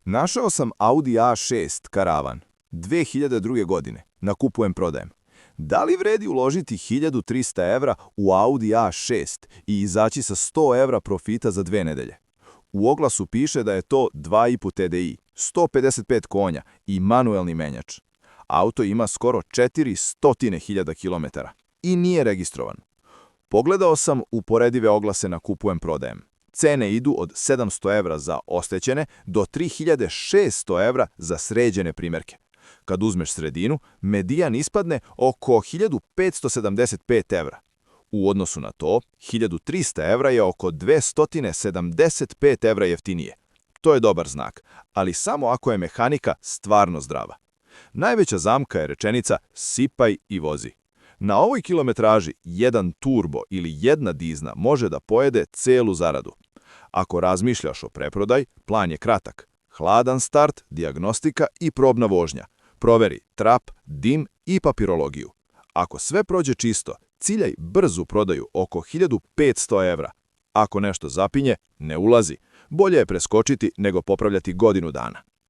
Našao sam Audi A6 karavan 2002. godine na kupujem-prodajem. Da li vredi uložiti 1300 evra u Audi A6 i izaći sa 100 evra profita za 2 nedelje? U oglasu piše da je to 2,5 TDI, 155 konja i manuelni menjač. Auto ima skoro 400.000 km i nije registrovan. Pogledao sam uporedive oglase na kupujem-prodajem. Cene idu od 700 evra za oštećene do 3600 evra za sređene primjerke. Kad uzmeš sredinu, medijan ispadne oko 1575 evra. U odnosu na to, 1300 evra je oko 275 evra jeftinije. To je dobar znak, ali samo ako je mehanika stvarno zdrava. Najveća zamka je rečenica sipaj i vozi. Na ovoj kilometraži jedan turbo ili jedna dizna može da pojede celu zaradu. Ako razmišljaš o preprodaj, plan je kratak. Hladan start, dijagnostika i probna vožnja. Proveri trap, dim i papirologiju. Ako sve prođe čisto, ciljaj brzu prodaju oko 1500 evra. Ako nešto zapinje, ne ulazi. Bolje je preskočiti nego popravljati godinu dana.